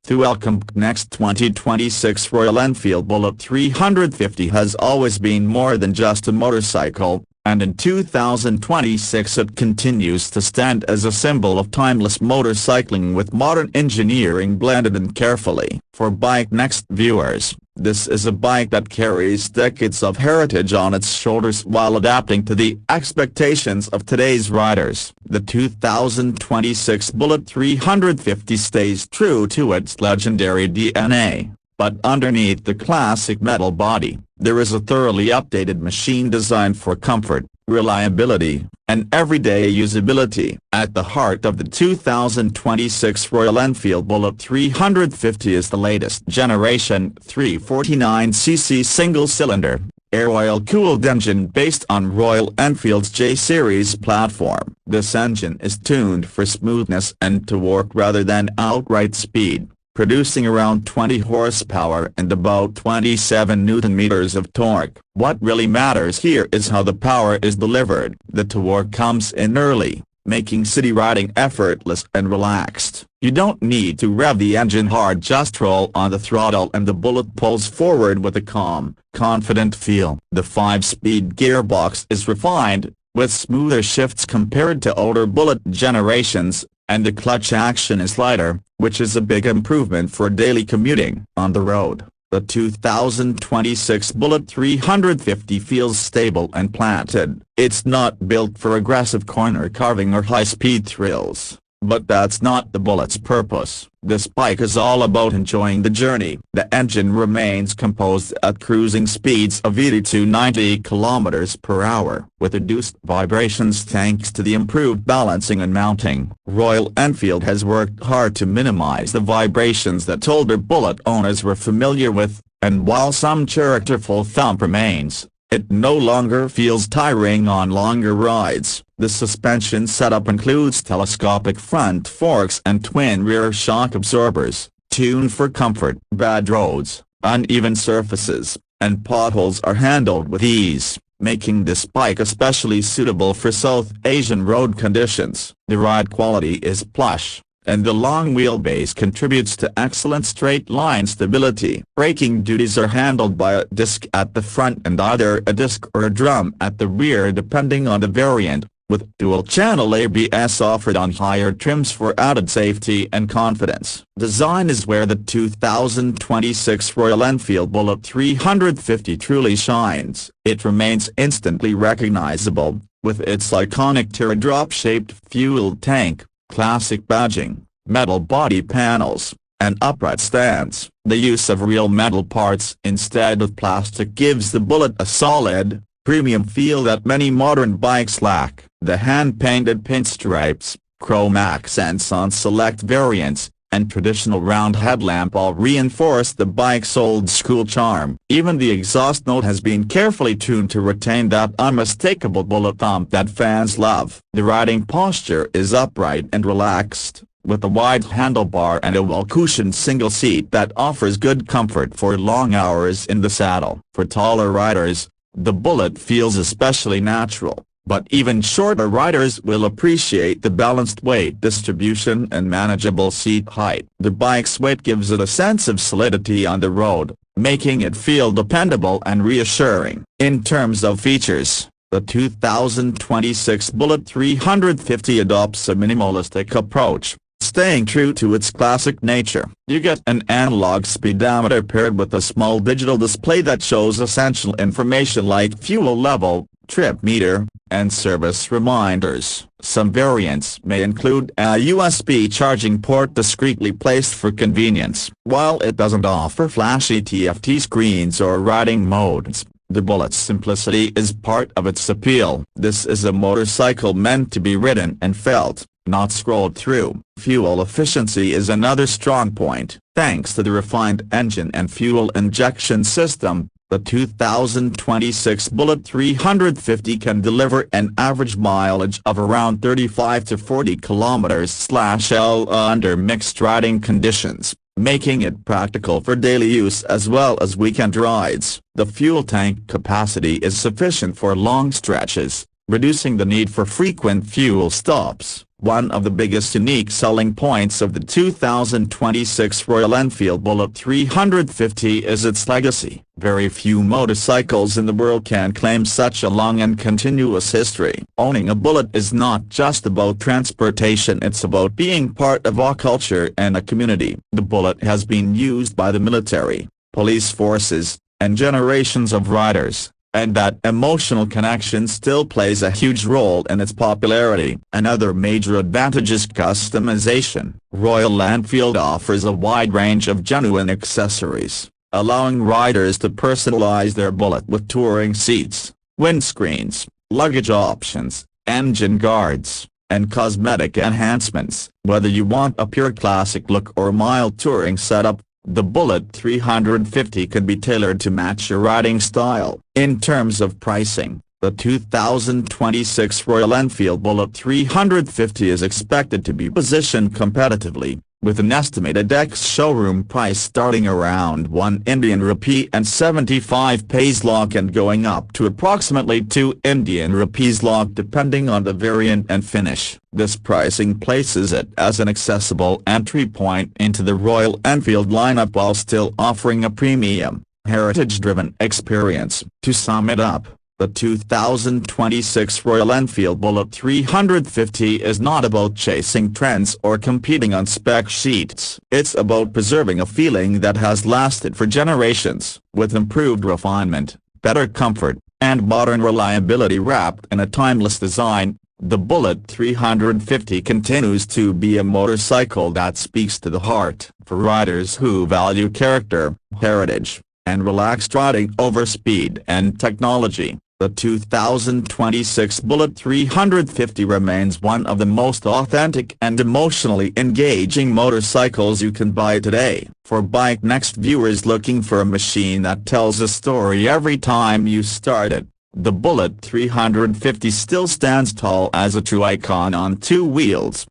The BikeNext 2026 Royal Enfield Bullet 350 has always been more than just a motorcycle, and in 2026 it continues to stand as a symbol of timeless motorcycling with modern engineering blended in carefully. For BikeNext viewers, this is a bike that carries decades of heritage on its shoulders while adapting to the expectations of today's riders. The 2026 Bullet 350 stays true to its legendary DNA, but underneath the classic metal body, there is a thoroughly updated machine designed for comfort, reliability, and everyday usability. At the heart of the 2026 Royal Enfield Bullet 350 is the latest generation 349cc single-cylinder, air-oil-cooled engine based on Royal Enfield's J-Series platform. This engine is tuned for smoothness and torque rather than outright speed, producing around 20 horsepower and about 27 Nm of torque. What really matters here is how the power is delivered. The torque comes in early, making city riding effortless and relaxed. You don't need to rev the engine hard, just roll on the throttle and the Bullet pulls forward with a calm, confident feel. The 5-speed gearbox is refined, with smoother shifts compared to older Bullet generations, and the clutch action is lighter, which is a big improvement for daily commuting. On the road, the 2026 Bullet 350 feels stable and planted. It's not built for aggressive corner carving or high-speed thrills, but that's not the Bullet's purpose. This bike is all about enjoying the journey. The engine remains composed at cruising speeds of 80 to 90 km/h, with reduced vibrations thanks to the improved balancing and mounting. Royal Enfield has worked hard to minimize the vibrations that older Bullet owners were familiar with, and while some characterful thump remains, it no longer feels tiring on longer rides. The suspension setup includes telescopic front forks and twin rear shock absorbers, tuned for comfort. Bad roads, uneven surfaces, and potholes are handled with ease, making this bike especially suitable for South Asian road conditions. The ride quality is plush, and the long wheelbase contributes to excellent straight-line stability. Braking duties are handled by a disc at the front and either a disc or a drum at the rear depending on the variant, with dual-channel ABS offered on higher trims for added safety and confidence. Design is where the 2026 Royal Enfield Bullet 350 truly shines. It remains instantly recognizable, with its iconic teardrop-shaped fuel tank, classic badging, metal body panels, and upright stands. The use of real metal parts instead of plastic gives the Bullet a solid, premium feel that many modern bikes lack. The hand-painted pinstripes, chrome accents on select variants, and traditional round headlamp all reinforce the bike's old-school charm. Even the exhaust note has been carefully tuned to retain that unmistakable Bullet thump that fans love. The riding posture is upright and relaxed, with a wide handlebar and a well-cushioned single seat that offers good comfort for long hours in the saddle. For taller riders, the Bullet feels especially natural, but even shorter riders will appreciate the balanced weight distribution and manageable seat height. The bike's weight gives it a sense of solidity on the road, making it feel dependable and reassuring. In terms of features, the 2026 Bullet 350 adopts a minimalistic approach, staying true to its classic nature. You get an analog speedometer paired with a small digital display that shows essential information like fuel level, trip meter, and service reminders. Some variants may include a USB charging port discreetly placed for convenience. While it doesn't offer flashy TFT screens or riding modes, the Bullet's simplicity is part of its appeal. This is a motorcycle meant to be ridden and felt, not scrolled through. Fuel efficiency is another strong point. Thanks to the refined engine and fuel injection system, the 2026 Bullet 350 can deliver an average mileage of around 35 to 40 km/h under mixed riding conditions, making it practical for daily use as well as weekend rides. The fuel tank capacity is sufficient for long stretches, reducing the need for frequent fuel stops. One of the biggest unique selling points of the 2026 Royal Enfield Bullet 350 is its legacy. Very few motorcycles in the world can claim such a long and continuous history. Owning a Bullet is not just about transportation, it's about being part of a culture and a community. The Bullet has been used by the military, police forces, and generations of riders, and that emotional connection still plays a huge role in its popularity. Another major advantage is customization. Royal Enfield offers a wide range of genuine accessories, allowing riders to personalize their Bullet with touring seats, windscreens, luggage options, engine guards, and cosmetic enhancements. Whether you want a pure classic look or a mild touring setup, the Bullet 350 can be tailored to match your riding style. In terms of pricing, the 2026 Royal Enfield Bullet 350 is expected to be positioned competitively, with an estimated ex-showroom price starting around 1 Indian rupee and 75 paise lakh and going up to approximately 2 Indian rupees lakh depending on the variant and finish. This pricing places it as an accessible entry point into the Royal Enfield lineup while still offering a premium, heritage-driven experience. To sum it up, the 2026 Royal Enfield Bullet 350 is not about chasing trends or competing on spec sheets. It's about preserving a feeling that has lasted for generations, with improved refinement, better comfort, and modern reliability wrapped in a timeless design. The Bullet 350 continues to be a motorcycle that speaks to the heart. For riders who value character, heritage, and relaxed riding over speed and technology, the 2026 Bullet 350 remains one of the most authentic and emotionally engaging motorcycles you can buy today. For BikeNext viewers looking for a machine that tells a story every time you start it, the Bullet 350 still stands tall as a true icon on two wheels.